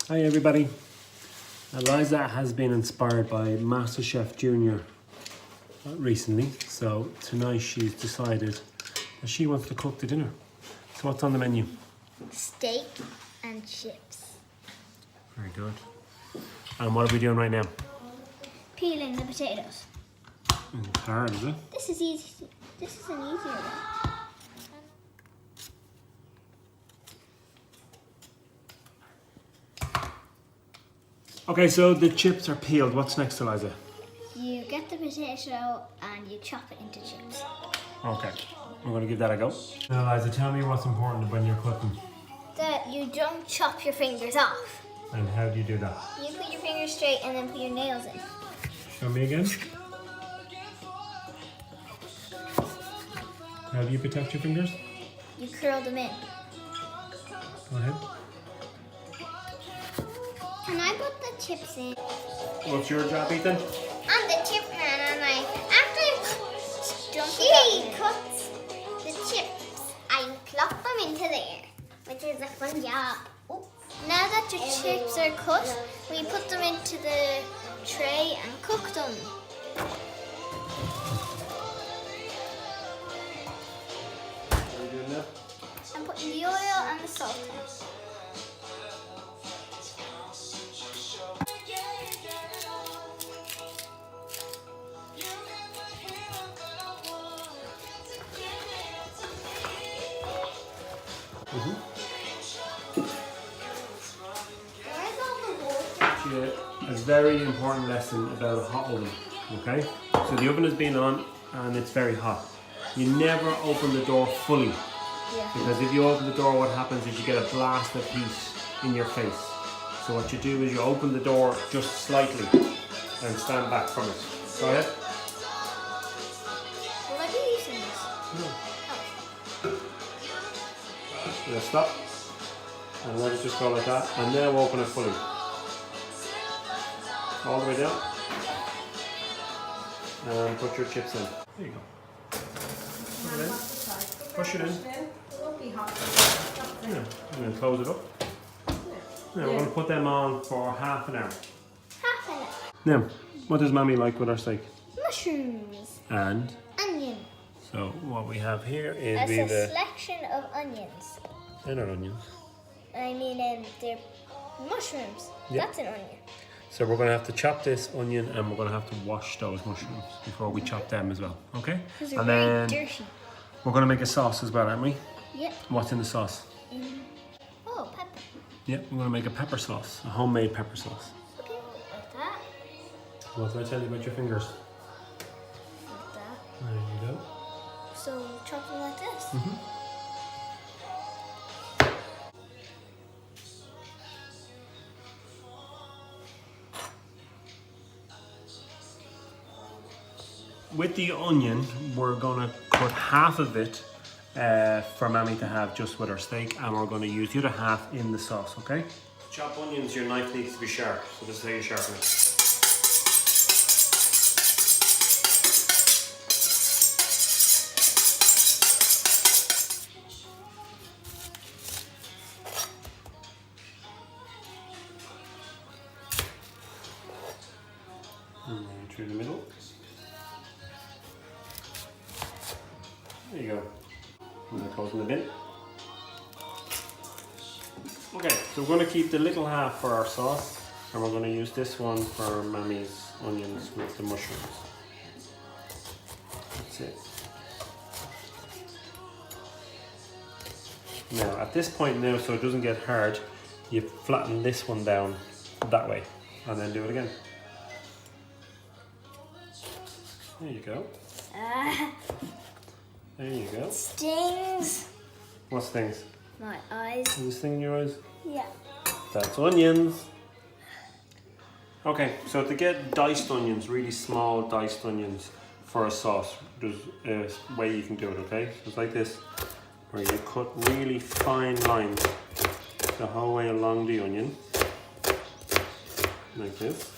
Hi everybody. Eliza has been inspired by MasterChef Junior recently, so tonight she's decided that she wants to cook the dinner. So what's on the menu? Steak and chips. Very good. And what are we doing right now? Peeling the potatoes. It's hard, is it? This is easy. This is an easier one. Okay, so the chips are peeled. What's next, Eliza? You get the potato and you chop it into chips. Okay, we're going to give that a go. Now, Eliza, tell me what's important when you're cooking. That you don't chop your fingers off. And how do you do that? You put your fingers straight and then put your nails in. Show me again. How do you protect your fingers? You curl them in. Go ahead. Can I put the chips in? What's your job, Ethan? On the chip pan and after he cuts the chips, I plop them into there, which is a fun job. Ooh. Now that your chips are cut, we put them into the tray and cook them. What are you doing now? I'm putting the oil and the salt in. A very important lesson about a hot oven, okay? So the oven has been on and it's very hot. You never open the door fully, because if you open the door, what happens is you get a blast of heat in your face. So what you do is you open the door just slightly and stand back from it. Go ahead. Will I be using this? No. Yeah, stop. And let it just go like that. And now open it fully. All the way down. And put your chips in. There you go. Put it in. Push it in. It won't be hot. Yeah. And then close it up. Now we're going to put them on for half an hour. Half an hour. Now, what does Mammy like with our steak? Mushrooms. And? Onion. So what we have here is That's we a have the... selection of onions. They're not onions. I mean, they're mushrooms. Yep. That's an onion. So we're going to have to chop this onion and we're going to have to wash those mushrooms before we chop them as well, okay? Because they're And very then dirty. we're going to make a sauce as well, aren't we? Yep. What's in the sauce? Oh, pepper. Yep, we're going to make a pepper sauce, a homemade pepper sauce. Okay, like that. What did I tell you about your fingers? Like that. There you go. So chop them like this. With the onion, we're going to cut half of it for Mammy to have just with her steak, and we're going to use the other half in the sauce, okay? To chop onions, your knife needs to be sharp, so this is how you sharpen it. And then through the middle. There you go. And that goes in the bin. Okay, so we're going to keep the little half for our sauce, and we're going to use this one for Mammy's onions with the mushrooms. That's it. Now, at this point now, so it doesn't get hard, you flatten this one down that way, and then do it again. There you go. There you go. Stings. What stings? My eyes. Is this sting in your eyes? Yeah. That's onions. Okay, so to get diced onions, really small diced onions for a sauce, there's a way you can do it, okay? So it's like this, where you cut really fine lines the whole way along the onion, like this.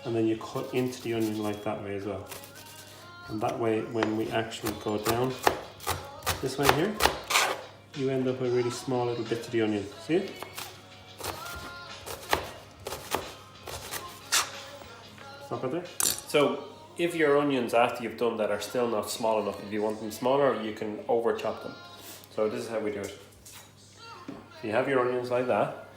And then you cut into the onion like that way as well. And that way, when we actually go down this way here, you end up with really small little bits of the onion. See it? It's not good there? So if your onions after you've done that are still not small enough, if you want them smaller, you can over chop them. So this is how we do it. You have your onions like that,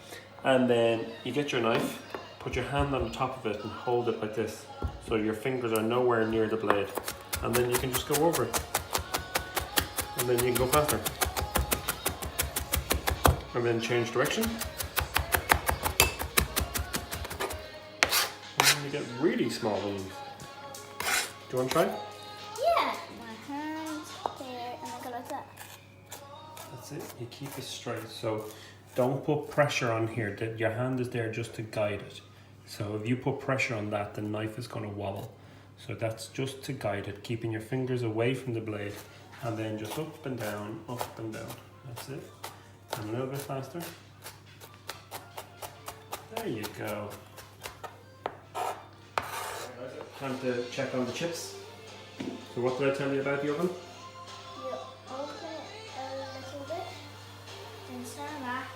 and then you get your knife, put your hand on the top of it and hold it like this, so your fingers are nowhere near the blade, and then you can just go over it, and then you can go faster, and then change direction, and then you get really small onions. Do you want to try? Yeah. My hands there, and I go like that. That's it, you keep it straight. So don't put pressure on here. Your hand is there just to guide it. So if you put pressure on that, the knife is going to wobble. So that's just to guide it, keeping your fingers away from the blade, and then just up and down, up and down. That's it. And a little bit faster. There you go. Time to check on the chips. So what did I tell you about the oven? You open it a little bit, then stand back,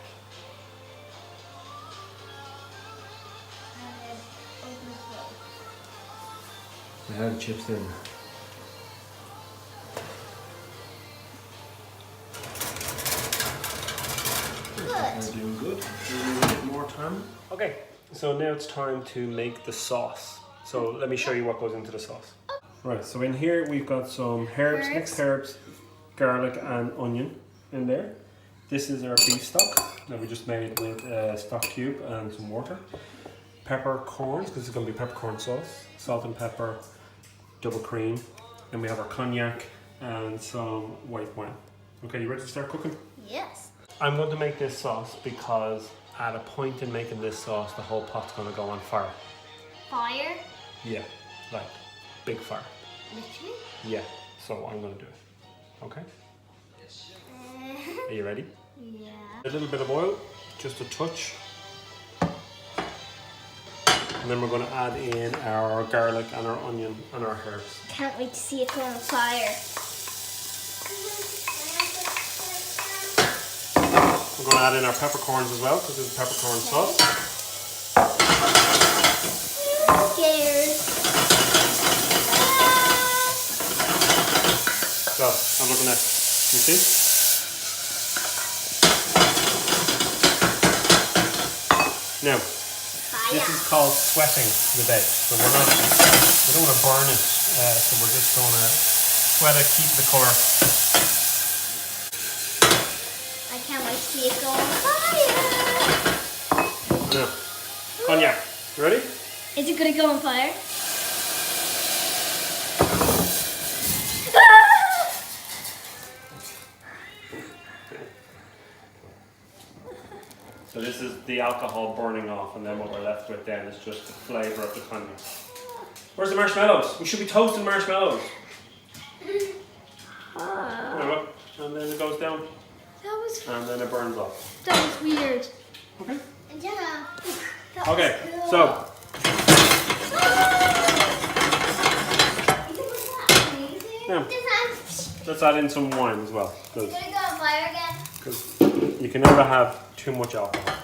and then open it slow. I had chips in. Good. Doing good. Do we need a bit more time? Okay, so now it's time to make the sauce. So let me show you what goes into the sauce. Right, so in here we've got some herbs, mixed herbs, garlic and onion in there. This is our beef stock that we just made with a stock cube and some water. Peppercorns, because it's going to be peppercorn sauce. Salt and pepper, double cream. And we have our cognac and some white wine. Okay, you ready to start cooking? Yes. I'm going to make this sauce because at a point in making this sauce, the whole pot's going to go on fire. Fire? Yeah, like big fire. Literally? Yeah, so I'm going to do it. Okay? Are you ready? Yeah. A little bit of oil, just a touch. And then we're going to add in our garlic and our onion and our herbs. Can't wait to see it go on fire. We're going to add in our peppercorns as well because it's peppercorn sauce. I'm scared. So, I'm looking at, you see? Now, this is called sweating the veg. So we don't want to burn it. So we're just going to sweat it, keep the colour. I can't wait to see it go on fire. Now, cognac, you ready? Is it going to go on fire? So this is the alcohol burning off, and then what we're left with then is just the flavour of the cognac. Where's the marshmallows? We should be toasting marshmallows. And then it goes down, and then it burns off. That was weird. Okay. Yeah. That Okay, was cool. so yeah, let's add in some wine as well, Is it going to go on fire again? because you can never have too much alcohol.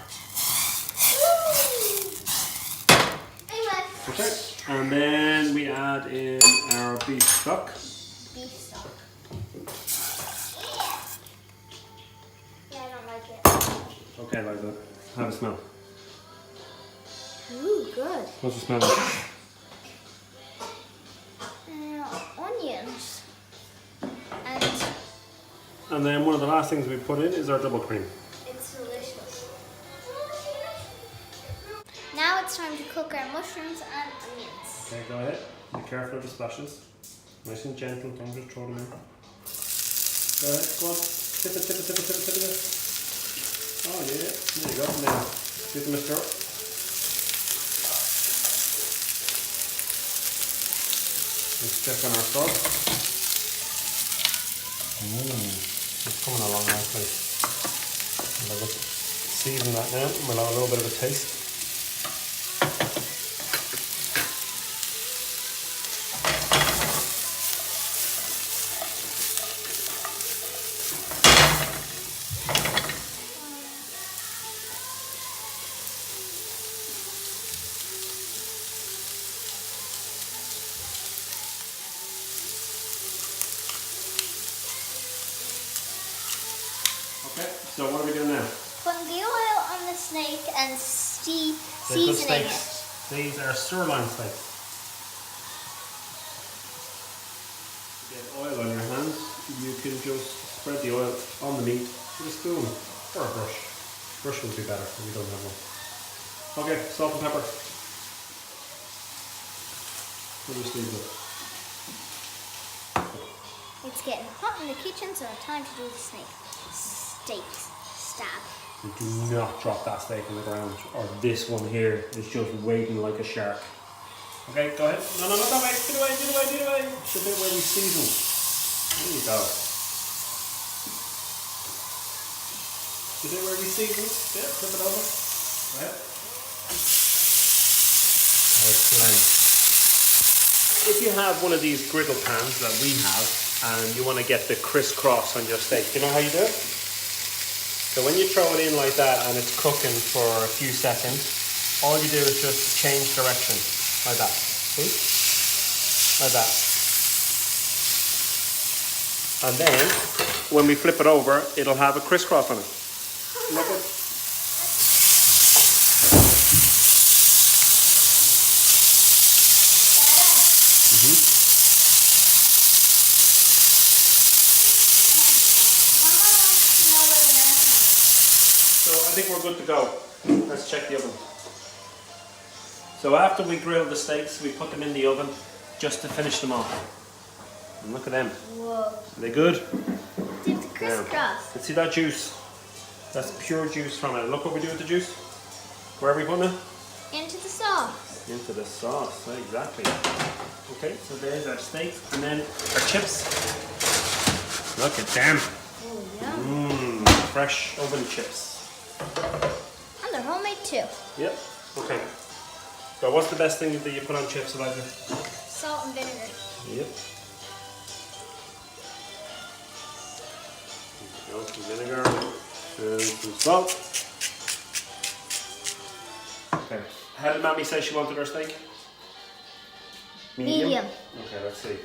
Okay, and then we add in our beef stock. Beef stock. Yeah, I don't like it. Okay, Eliza, have a smell. Ooh, good. What's the smell like? Onions. And then one of the last things we put in is our double cream. It's delicious. Now it's time to cook our mushrooms and onions. Okay, go ahead. Be careful of the splashes. Nice and gentle, don't just throw them in. Go ahead, go on. Tip it, tip it, tip it, tip it, tip it. Oh yeah, there you go. Now, give them a stir. Let's check on our sauce. It's coming along nicely. We'll season that now, and we'll have a little bit of a taste. So what are we doing now? Putting the oil on the snake and seasoning it. These are sirloin steaks. Get oil on your hands. You can just spread the oil on the meat with a spoon or a brush. Brush would be better if you don't have one. Okay, salt and pepper. We'll just leave it. It's getting hot in the kitchen, so it's time to do the steaks. Stab. Do not drop that steak on the ground, or this one here is just waiting like a shark. Okay, go ahead. No, not that way. Get away. It's the bit where we season. There you go. The bit where we season. Yeah, flip it over. Go ahead. Excellent. If you have one of these griddle pans that we have, and you want to get the crisscross on your steak, you know how you do it? So when you throw it in like that and it's cooking for a few seconds, all you do is just change direction, like that. See? Like that. And then, when we flip it over, it'll have a crisscross on it. Look at. So I think we're good to go. Let's check the oven. So after we grill the steaks, we put them in the oven just to finish them off. And look at them. Whoa. Are they good? Did the crisscross. Let's see that juice. That's pure juice from it. Look what we do with the juice. Where are we putting it? Into the sauce. Into the sauce, exactly. Okay, so there's our steaks and then our chips. Look at them. Oh, yum. Fresh oven chips. And they're homemade too. Yep. Okay. So what's the best thing that you put on chips, Eliza? Salt and vinegar. Yep. Some vinegar and some salt. Okay. How did Mammy say she wanted her steak? Medium. Okay, let's see.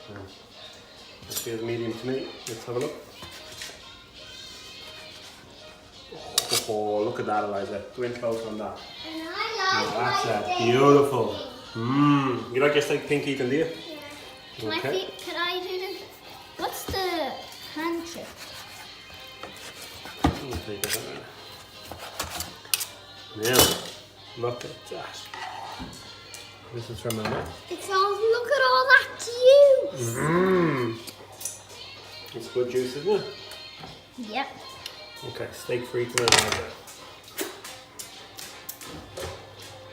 That feels medium to me. Let's have a look. Oh, look at that, Eliza. Go in close on that. And I That's like my beautiful. You like your steak pink even, do you? Yeah. Okay. Can I do this? What's the hand chip? Now, look at that. This is from Mama. It's all, look at all that juice. It's good juice, isn't it? Yep. Okay, steak for eating and like that.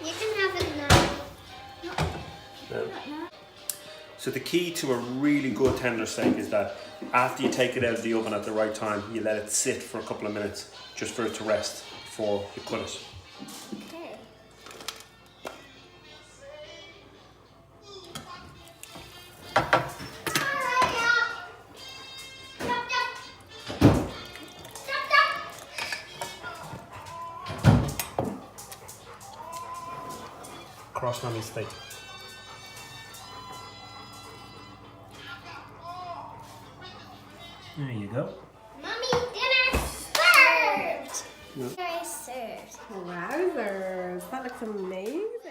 You can have it now. No. So the key to a really good tender steak is that after you take it out of the oven at the right time, you let it sit for a couple of minutes just for it to rest before you cut it. Okay. Cross Mammy's steak. There you go. Mommy, dinner served. Dinner is served. Wowzers, that looks amazing.